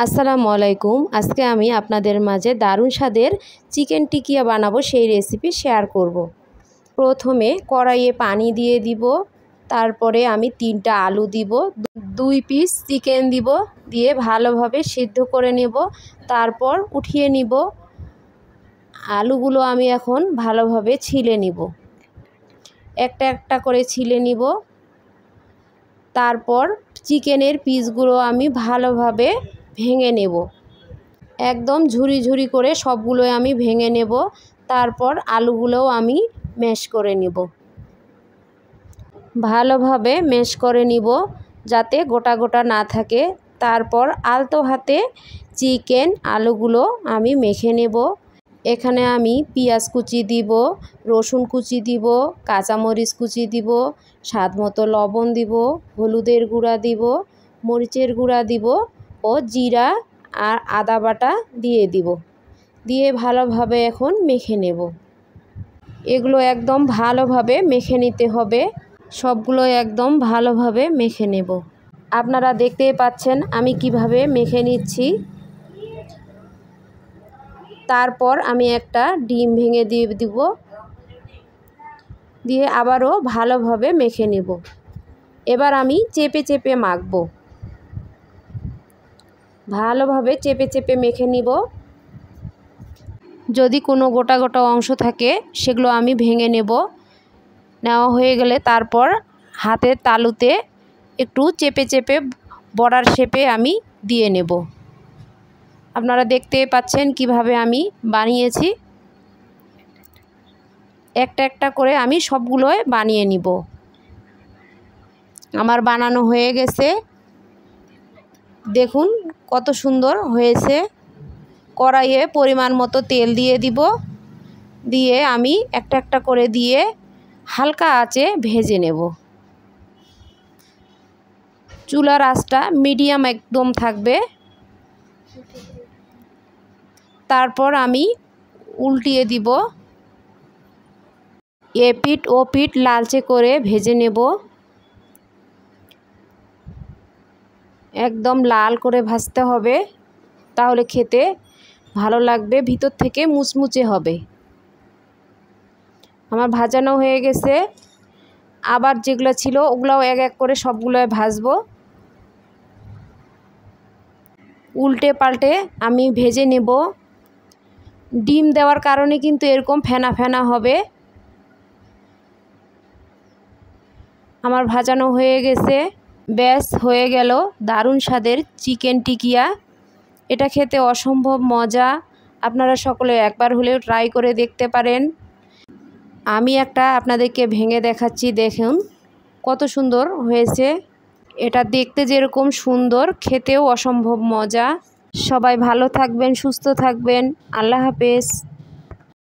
আসসালামু আলাইকুম। আজকে আমি আপনাদের মাঝে দারুণ স্বাদের চিকেন টিকিয়া বানাবো, সেই রেসিপি শেয়ার করব। প্রথমে কড়াইয়ে পানি দিয়ে দিব, তারপরে আমি 3টা আলু দিব, 2 পিস চিকেন দিব, দিয়ে ভালোভাবে সিদ্ধ করে নেব। তারপর উঠিয়ে নিব। আলুগুলো আমি এখন ভালোভাবে ছিলে নিব, একটা একটা করে ছিলে নিব। তারপর চিকেনের পিসগুলো আমি ভালোভাবে ভেঙে নেব, একদম ঝুরি ঝুরি করে সবগুলো আমি ভেঙে নেব। তারপর আলুগুলোও আমি ম্যাশ করে নেব, ভালোভাবে ম্যাশ করে নিব যাতে গোটা গোটা না থাকে। তারপর আলতো হাতে চিকেন আলুগুলো আমি মেখে নেব। এখানে আমি পেঁয়াজ কুচি দিব, রসুন কুচি দিব, কাঁচামরিচ কুচি দিব, স্বাদ মতো লবণ দিব, হলুদের গুঁড়া দিব, মরিচের গুঁড়া দিব ও জিরা আর আদা বাটা দিয়ে দিব। দিয়ে ভালোভাবে এখন মেখে নেব। এগুলো একদম ভালোভাবে মেখে নিতে হবে, সবগুলো একদম ভালোভাবে মেখে নেব। আপনারা দেখতেই পাচ্ছেন আমি কিভাবে মেখে নিচ্ছি। তারপর আমি একটা ডিম ভেঙে দিয়ে দিব, দিয়ে আবারও ভালোভাবে মেখে নেব। এবার আমি চেপে চেপে মাখবো, ভালোভাবে চেপে চেপে মেখে নিব। যদি কোনো গোটা গোটা অংশ থাকে সেগুলো আমি ভেঙে নেব। নেওয়া হয়ে গেলে তারপর হাতের তালুতে একটু চেপে চেপে বড়ার শেপে আমি দিয়ে নেব। আপনারা দেখতে পাচ্ছেন কিভাবে আমি বানিয়েছি। একটা একটা করে আমি সবগুলোই বানিয়ে নিব। আমার বানানো হয়ে গেছে, দেখুন কত সুন্দর হয়েছে। কড়াইয়ে পরিমাণ মতো তেল দিয়ে দিব, দিয়ে আমি একটা একটা করে দিয়ে হালকা আঁচে ভেজে নেব। চুলার আঁচটা মিডিয়াম একদম থাকবে। তারপর আমি উল্টিয়ে দিব, এপিঠ ও পিঠ লালচে করে ভেজে নেব। একদম লাল করে ভাজতে হবে, তাহলে খেতে ভালো লাগবে, ভিতর থেকে মুচমুচে হবে। আমার ভাজানো হয়ে গেছে। আবার যেগুলো ছিল ওগুলাও এক এক করে সবগুলো ভাজবো। উল্টে পাল্টে আমি ভেজে নেব। ডিম দেওয়ার কারণে কিন্তু এরকম ফেনা ফেনা হবে। আমার ভাজানো হয়ে গেছে, ব্যাস হয়ে গেল দারুণ স্বাদের চিকেন টিকিয়া। এটা খেতে অসম্ভব মজা, আপনারা সকলে একবার হলেও ট্রাই করে দেখতে পারেন। আমি একটা আপনাদেরকে ভেঙে দেখাচ্ছি, দেখুন কত সুন্দর হয়েছে। এটা দেখতে যেরকম সুন্দর, খেতেও অসম্ভব মজা। সবাই ভালো থাকবেন, সুস্থ থাকবেন। আল্লাহ হাফেজ।